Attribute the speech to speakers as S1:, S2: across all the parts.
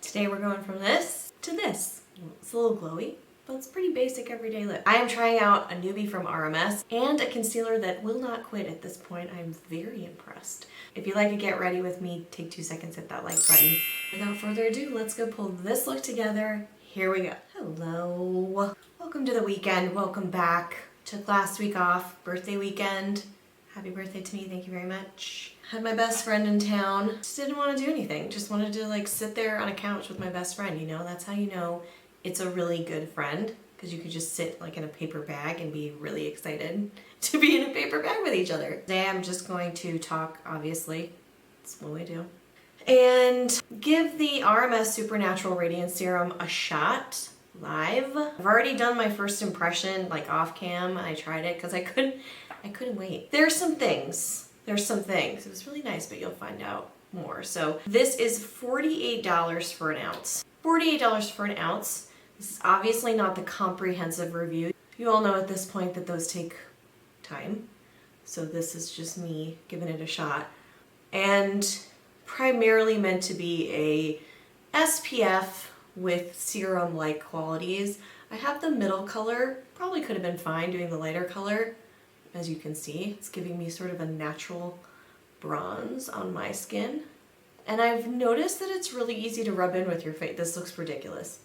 S1: Today we're going from this to this. It's a little glowy, but it's pretty basic everyday look. I am trying out a newbie from RMS and a concealer that will not quit at this point. I'm very impressed. If you'd like to get ready with me, take 2 seconds, hit that like button. Without further ado, let's go pull this look together. Here we go. Hello. Welcome to the weekend. Welcome back. Took last week off, birthday weekend. Happy birthday to me, thank you very much. Had my best friend in town. Just didn't want to do anything. Just wanted to like sit there on a couch with my best friend, you know? That's how you know it's a really good friend, because you could just sit like in a paper bag and be really excited to be in a paper bag with each other. Today I'm just going to talk, obviously, that's what I do, and give the RMS Supernatural Radiance Serum a shot live. I've already done my first impression like off cam. I tried it because I couldn't wait. There's some things. It was really nice, but you'll find out more. So this is $48 for an ounce. $48 for an ounce. This is obviously not the comprehensive review. You all know at this point that those take time. So this is just me giving it a shot. And primarily meant to be a SPF with serum-like qualities. I have the middle color. Probably could have been fine doing the lighter color. As you can see, it's giving me sort of a natural bronze on my skin. And I've noticed that it's really easy to rub in with your face. This looks ridiculous.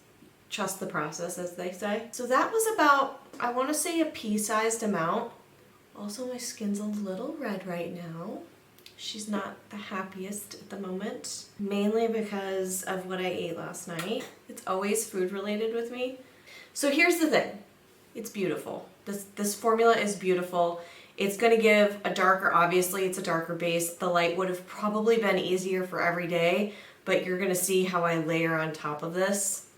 S1: Trust the process, as they say. So that was about, I want to say, a pea-sized amount. Also, my skin's a little red right now. She's not the happiest at the moment, mainly because of what I ate last night. It's always food related with me. So here's the thing. It's beautiful. This formula is beautiful. It's going to give a darker, obviously it's a darker base. The light would have probably been easier for every day, but you're going to see how I layer on top of this.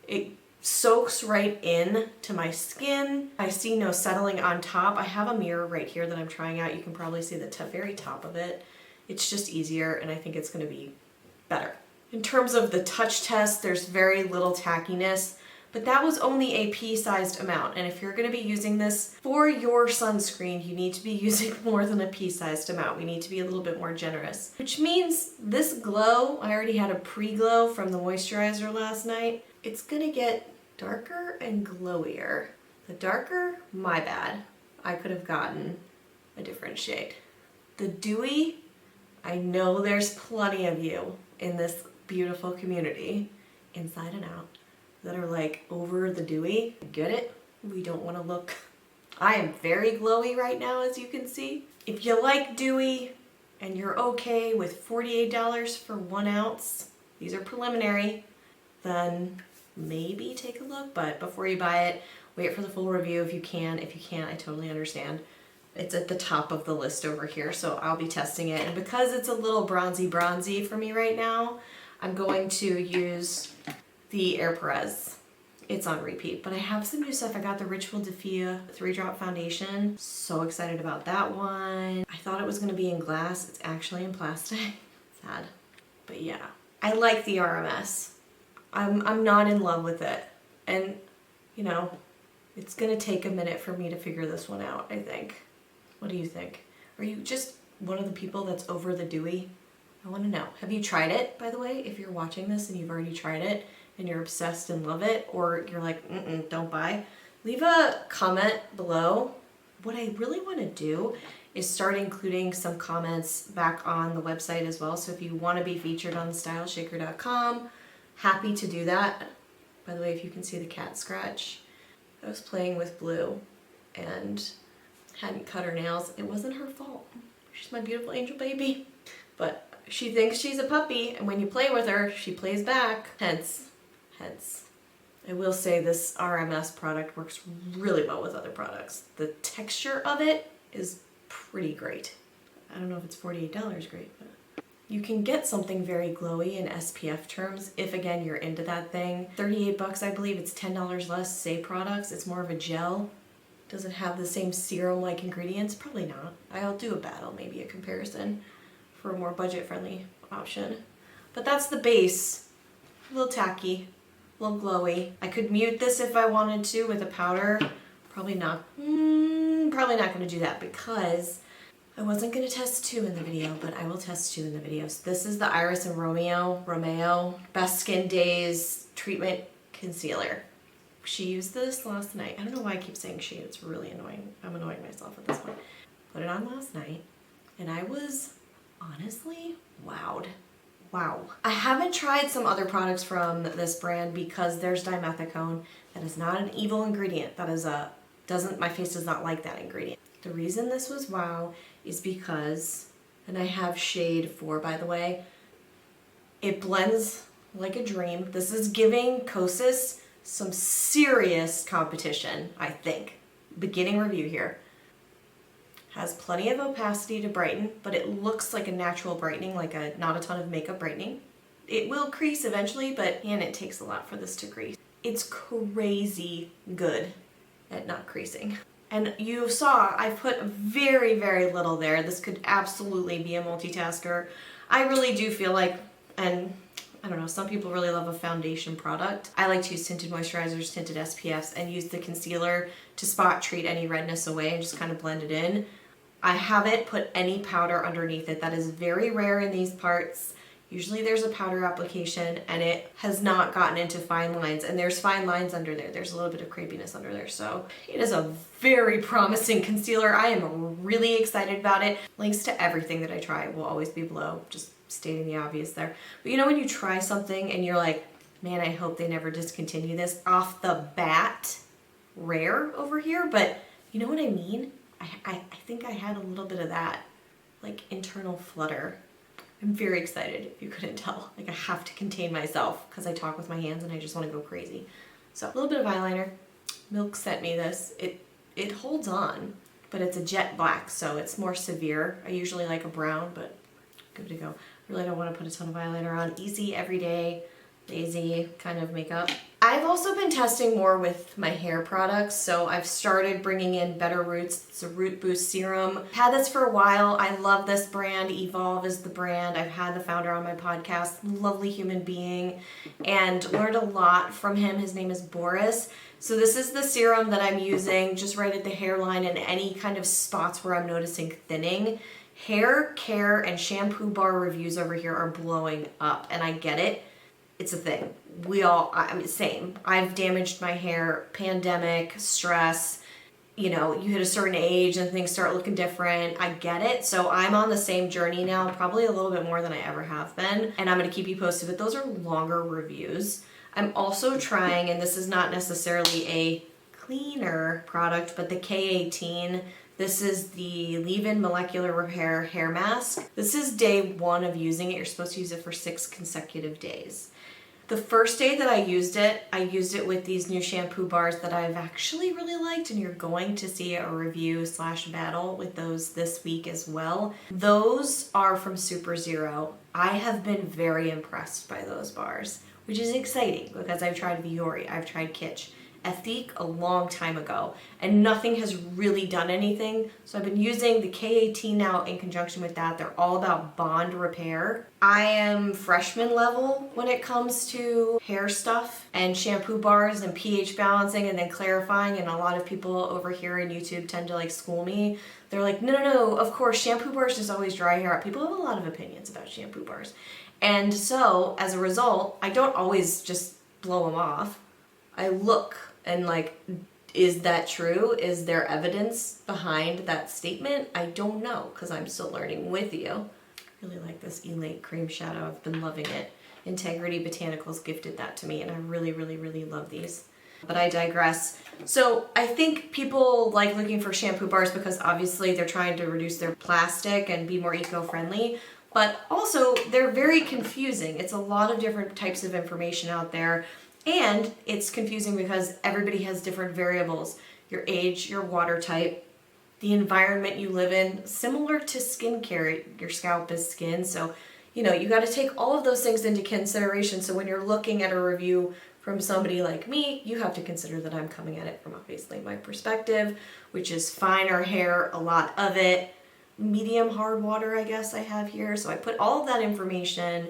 S1: It soaks right in to my skin. I see no settling on top. I have a mirror right here that I'm trying out. You can probably see the very top of it. It's just easier, and I think it's going to be better. In terms of the touch test, there's very little tackiness. But that was only a pea-sized amount, and if you're going to be using this for your sunscreen, you need to be using more than a pea-sized amount. We need to be a little bit more generous. Which means this glow, I already had a pre-glow from the moisturizer last night. It's going to get darker and glowier. The darker, my bad. I could have gotten a different shade. The dewy, I know there's plenty of you in this beautiful community, inside and out, that are like over the dewy. Get it? We don't want to look. I am very glowy right now, as you can see. If you like dewy and you're okay with $48 for 1 ounce, these are preliminary, then maybe take a look. But before you buy it, wait for the full review if you can. If you can't, I totally understand. It's at the top of the list over here, so I'll be testing it. And because it's a little bronzy for me right now, I'm going to use the Air Perez. It's on repeat, but I have some new stuff. I got the Ritual Defia 3-drop foundation. So excited about that one. I thought it was going to be in glass. It's actually in plastic. Sad. But yeah, I like the RMS. I'm not in love with it. And, you know, it's going to take a minute for me to figure this one out, I think. What do you think? Are you just one of the people that's over the dewy? I want to know. Have you tried it, by the way? If you're watching this and you've already tried it, and you're obsessed and love it, or you're like, don't buy, leave a comment below. What I really want to do is start including some comments back on the website as well. So if you want to be featured on styleshaker.com, happy to do that. By the way, if you can see the cat scratch, I was playing with Blue and hadn't cut her nails. It wasn't her fault. She's my beautiful angel baby. But she thinks she's a puppy, and when you play with her, she plays back. Hence, I will say this RMS product works really well with other products. The texture of it is pretty great. I don't know if it's $48 great, but you can get something very glowy in SPF terms if, again, you're into that thing. 38 bucks, I believe. It's $10 less, Say products. It's more of a gel. Does it have the same serum-like ingredients? Probably not. I'll do a battle, maybe a comparison for a more budget-friendly option. But that's the base. A little tacky. A little glowy. I could mute this if I wanted to with a powder. Probably not. Probably not going to do that because I wasn't going to test 2 in the video, but I will test 2 in the video. So this is the Iris and Romeo Best Skin Days Treatment Concealer. She used this last night. I don't know why I keep saying she. It's really annoying. I'm annoying myself at this point. Put it on last night, and I was honestly wowed. Wow. I haven't tried some other products from this brand because there's dimethicone. That is not an evil ingredient. That is my face does not like that ingredient. The reason this was wow is because, and I have shade 4 by the way, it blends like a dream. This is giving Kosas some serious competition, I think. Beginning review here. Has plenty of opacity to brighten, but it looks like a natural brightening, like not a ton of makeup brightening. It will crease eventually, but man, it takes a lot for this to crease. It's crazy good at not creasing. And you saw I put very, very little there. This could absolutely be a multitasker. I really do feel like, and I don't know, some people really love a foundation product. I like to use tinted moisturizers, tinted SPFs, and use the concealer to spot treat any redness away and just kind of blend it in. I haven't put any powder underneath it. That is very rare in these parts. Usually there's a powder application and it has not gotten into fine lines, and there's fine lines under there. There's a little bit of crepiness under there. So it is a very promising concealer. I am really excited about it. Links to everything that I try will always be below, just stating the obvious there. But you know when you try something and you're like, man, I hope they never discontinue this off the bat? Rare over here, but you know what I mean? I think I had a little bit of that, like, internal flutter. I'm very excited, if you couldn't tell. Like, I have to contain myself because I talk with my hands and I just want to go crazy. So, a little bit of eyeliner. Milk sent me this. It holds on, but it's a jet black, so it's more severe. I usually like a brown, but good to go. Really don't want to put a ton of eyeliner on. Easy, everyday, lazy kind of makeup. I've also been testing more with my hair products, so I've started bringing in Better Roots. It's a Root Boost Serum. I've had this for a while. I love this brand. Evolve is the brand. I've had the founder on my podcast. Lovely human being, and learned a lot from him. His name is Boris. So this is the serum that I'm using just right at the hairline and any kind of spots where I'm noticing thinning. Hair care and shampoo bar reviews over here are blowing up, and I get it. It's a thing. I mean, same. I've damaged my hair, pandemic, stress, you know, you hit a certain age and things start looking different. I get it. So I'm on the same journey now, probably a little bit more than I ever have been. And I'm going to keep you posted, but those are longer reviews. I'm also trying, and this is not necessarily a cleaner product, but the K18. This is the Leave-In Molecular Repair Hair Mask. This is day 1 of using it. You're supposed to use it for 6 consecutive days. The first day that I used it with these new shampoo bars that I've actually really liked, and you're going to see a review / battle with those this week as well. Those are from Super Zero. I have been very impressed by those bars, which is exciting because I've tried Viore, I've tried Kitsch, Ethique a long time ago, and nothing has really done anything. So I've been using the K18 now in conjunction with that. They're all about bond repair. I am freshman level when it comes to hair stuff and shampoo bars and pH balancing and then clarifying, and a lot of people over here in YouTube tend to like school me. They're like, no, of course shampoo bars just always dry hair out. People have a lot of opinions about shampoo bars. And so as a result, I don't always just blow them off. I look and like, is that true? Is there evidence behind that statement? I don't know, because I'm still learning with you. I really like this Elate Cream Shadow. I've been loving it. Integrity Botanicals gifted that to me, and I really, really, really love these. But I digress. So I think people like looking for shampoo bars because obviously they're trying to reduce their plastic and be more eco-friendly. But also, they're very confusing. It's a lot of different types of information out there. And it's confusing because everybody has different variables. Your age, your water type, the environment you live in, similar to skincare, your scalp is skin. So, you know, you got to take all of those things into consideration. So when you're looking at a review from somebody like me, you have to consider that I'm coming at it from obviously my perspective, which is finer hair, a lot of it, medium hard water, I guess I have here. So I put all of that information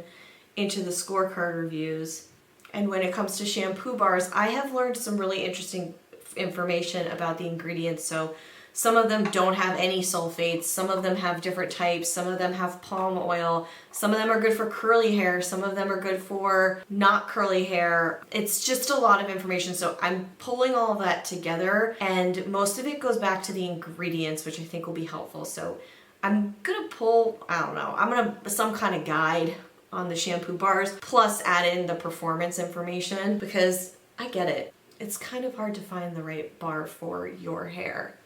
S1: into the scorecard reviews. And when it comes to shampoo bars, I have learned some really interesting information about the ingredients. So Some of them don't have any sulfates. Some of them have different types. Some of them have palm oil. Some of them are good for curly hair. Some of them are good for not curly hair. It's just a lot of information. So I'm pulling all of that together, and most of it goes back to the ingredients, which I think will be helpful. So I'm gonna pull, I don't know, I'm gonna some kind of guide on the shampoo bars, plus add in the performance information, because I get it. It's kind of hard to find the right bar for your hair.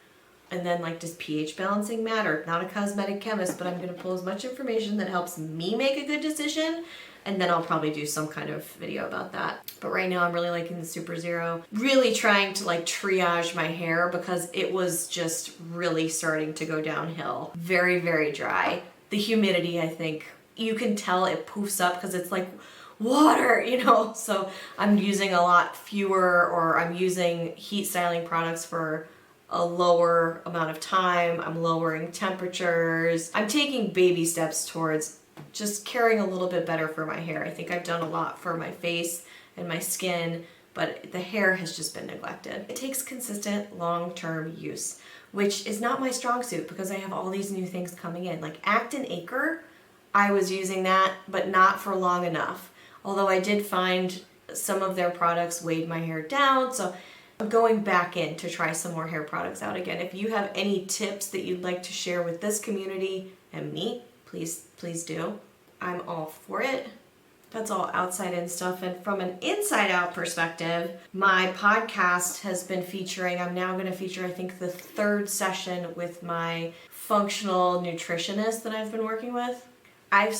S1: And then like, does pH balancing matter? Not a cosmetic chemist, but I'm gonna pull as much information that helps me make a good decision, and then I'll probably do some kind of video about that. But right now I'm really liking the Super Zero. Really trying to like triage my hair because it was just really starting to go downhill. Very, very dry. The humidity, I think, you can tell it poofs up because it's like water, you know? So I'm using a lot fewer, or I'm using heat styling products for a lower amount of time. I'm lowering temperatures. I'm taking baby steps towards just caring a little bit better for my hair. I think I've done a lot for my face and my skin, but the hair has just been neglected. It takes consistent long-term use, which is not my strong suit because I have all these new things coming in. Like Actin Acre, I was using that, but not for long enough. Although I did find some of their products weighed my hair down, so I'm going back in to try some more hair products out again. If you have any tips that you'd like to share with this community and me, please do. I'm all for it. That's all outside in stuff. And from an inside out perspective, my podcast has been featuring, I'm now going to feature, I think, the 3rd session with my functional nutritionist that I've been working with. I've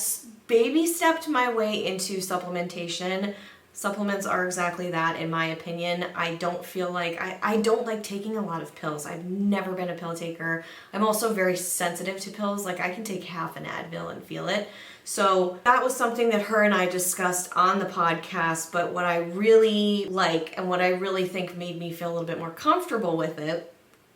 S1: baby stepped my way into supplementation. Supplements are exactly that, in my opinion. I don't feel like, I don't like taking a lot of pills. I've never been a pill taker. I'm also very sensitive to pills. Like I can take half an Advil and feel it. So that was something that her and I discussed on the podcast, but what I really like and what I really think made me feel a little bit more comfortable with it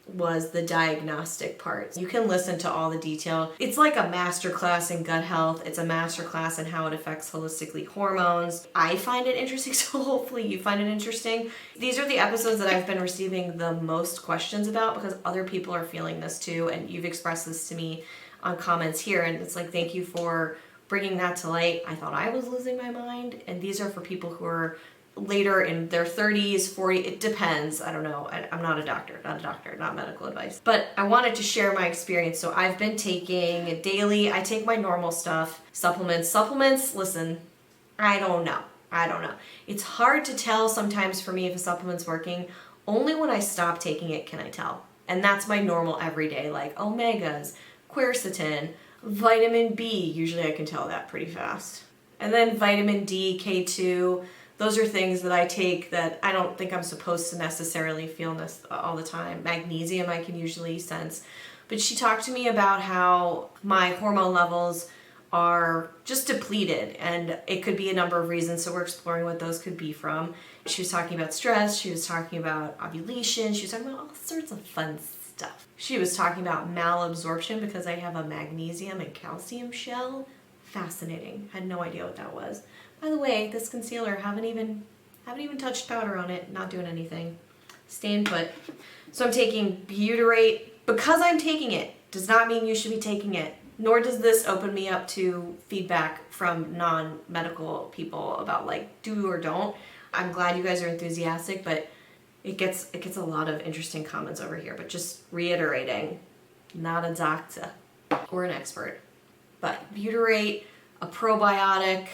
S1: was the diagnostic part. You can listen to all the detail. It's like a masterclass in gut health. It's a masterclass in how it affects holistically hormones. I find it interesting, so hopefully you find it interesting. These are the episodes that I've been receiving the most questions about because other people are feeling this too, and you've expressed this to me on comments here, and it's like, thank you for bringing that to light. I thought I was losing my mind, and these are for people who are later in their 30s, 40, it depends. I don't know. I'm not a doctor, not medical advice. But I wanted to share my experience. So I've been taking daily, I take my normal stuff, supplements, listen, I don't know. It's hard to tell sometimes for me if a supplement's working. Only when I stop taking it can I tell. And that's my normal everyday, like omegas, quercetin, vitamin B. Usually I can tell that pretty fast. And then vitamin D, K2, those are things that I take that I don't think I'm supposed to necessarily feel all the time. Magnesium I can usually sense. But she talked to me about how my hormone levels are just depleted, and it could be a number of reasons, so we're exploring what those could be from. She was talking about stress, she was talking about ovulation, she was talking about all sorts of fun stuff. She was talking about malabsorption because I have a magnesium and calcium shell. Fascinating. Had no idea what that was. By the way, this concealer, haven't even touched powder on it, not doing anything. Staying put. So I'm taking butyrate. Because I'm taking it does not mean you should be taking it. Nor does this open me up to feedback from non-medical people about like do or don't. I'm glad you guys are enthusiastic, but it gets a lot of interesting comments over here. But just reiterating, not a doctor or an expert. But butyrate, a probiotic.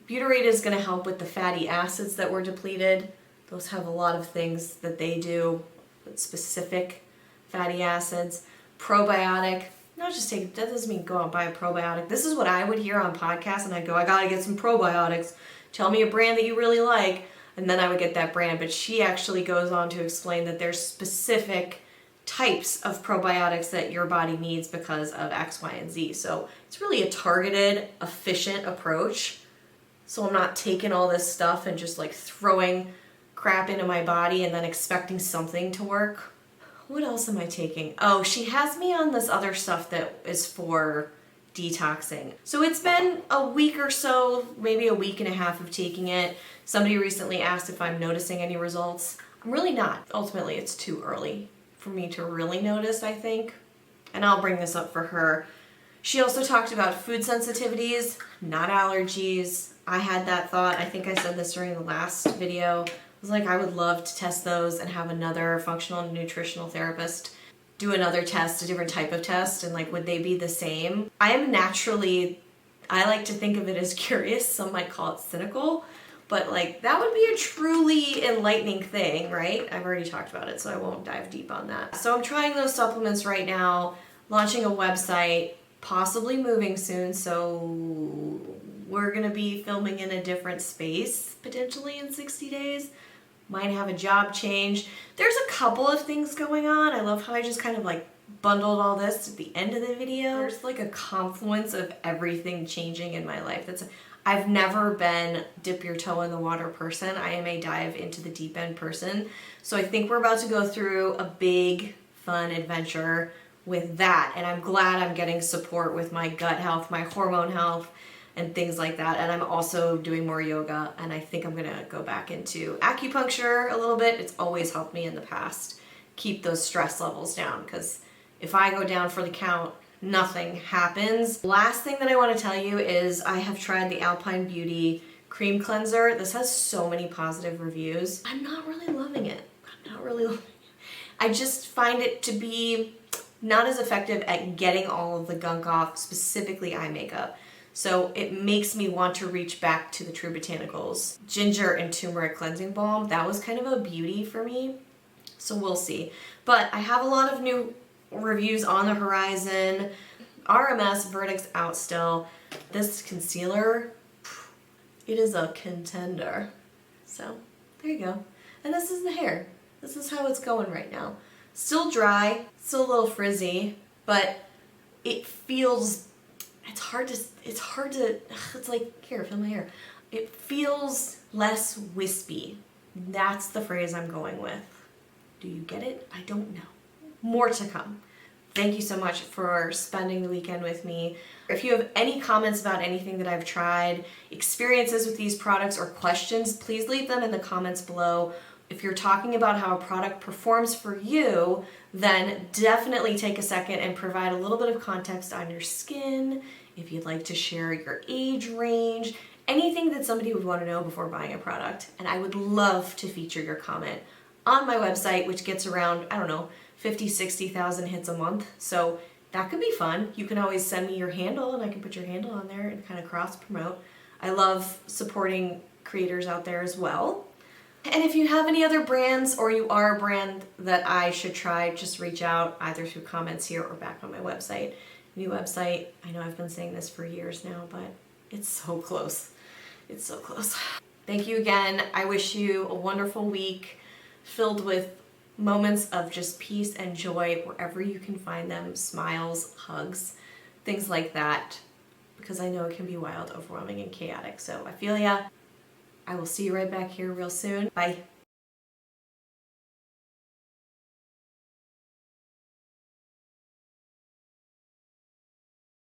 S1: Butyrate is going to help with the fatty acids that were depleted. Those have a lot of things that they do with specific fatty acids. Probiotic, not just take, that doesn't mean go out and buy a probiotic. This is what I would hear on podcasts, and I'd go, I gotta get some probiotics. Tell me a brand that you really like, and then I would get that brand. But she actually goes on to explain that there's specific types of probiotics that your body needs because of X, Y, and Z. So it's really a targeted, efficient approach. So I'm not taking all this stuff and just like throwing crap into my body and then expecting something to work. What else am I taking? Oh, she has me on this other stuff that is for detoxing. So it's been a week or so, maybe a week and a half of taking it. Somebody recently asked if I'm noticing any results. I'm really not. Ultimately, it's too early for me to really notice, I think. And I'll bring this up for her. She also talked about food sensitivities, not allergies. I had that thought. I think I said this during the last video. I was like, I would love to test those and have another functional and nutritional therapist do another test, a different type of test, and like, would they be the same? I am naturally, I like to think of it as curious. Some might call it cynical, but like, that would be a truly enlightening thing, right? I've already talked about it, so I won't dive deep on that. So I'm trying those supplements right now, launching a website, possibly moving soon, so we're gonna be filming in a different space, potentially in 60 days. Might have a job change. There's a couple of things going on. I love how I just kind of like bundled all this at the end of the video. There's like a confluence of everything changing in my life. I've never been dip your toe in the water person. I am a dive into the deep end person. So I think we're about to go through a big, fun adventure with that. And I'm glad I'm getting support with my gut health, my hormone health, and things like that. And I'm also doing more yoga, and I think I'm gonna go back into acupuncture a little bit. It's always helped me in the past keep those stress levels down, because if I go down for the count, nothing happens. Last thing that I want to tell you is I have tried the Alpine Beauty cream cleanser. This has so many positive reviews. I'm not really loving it. I just find it to be not as effective at getting all of the gunk off, specifically eye makeup. So it makes me want to reach back to the True Botanicals ginger and turmeric cleansing balm. That was kind of a beauty for me. So we'll see. But I have a lot of new reviews on the horizon. RMS verdict's out still. This concealer, it is a contender. So there you go. And this is the hair. This is how it's going right now. Still dry, still a little frizzy, but it feels, it's like, here, feel my hair. It feels less wispy. That's the phrase I'm going with. Do you get it? I don't know. More to come. Thank you so much for spending the weekend with me. If you have any comments about anything that I've tried, experiences with these products, or questions, please leave them in the comments below. If you're talking about how a product performs for you, then definitely take a second and provide a little bit of context on your skin. If you'd like to share your age range, anything that somebody would want to know before buying a product. And I would love to feature your comment on my website, which gets around, I don't know, 50, 60,000 hits a month. So that could be fun. You can always send me your handle and I can put your handle on there and kind of cross promote. I love supporting creators out there as well. And if you have any other brands, or you are a brand that I should try, just reach out either through comments here or back on my website. New website. I know I've been saying this for years now, but it's so close. It's so close. Thank you again. I wish you a wonderful week filled with moments of just peace and joy wherever you can find them. Smiles, hugs, things like that. Because I know it can be wild, overwhelming, and chaotic. So I feel ya. I will see you right back here real soon. Bye.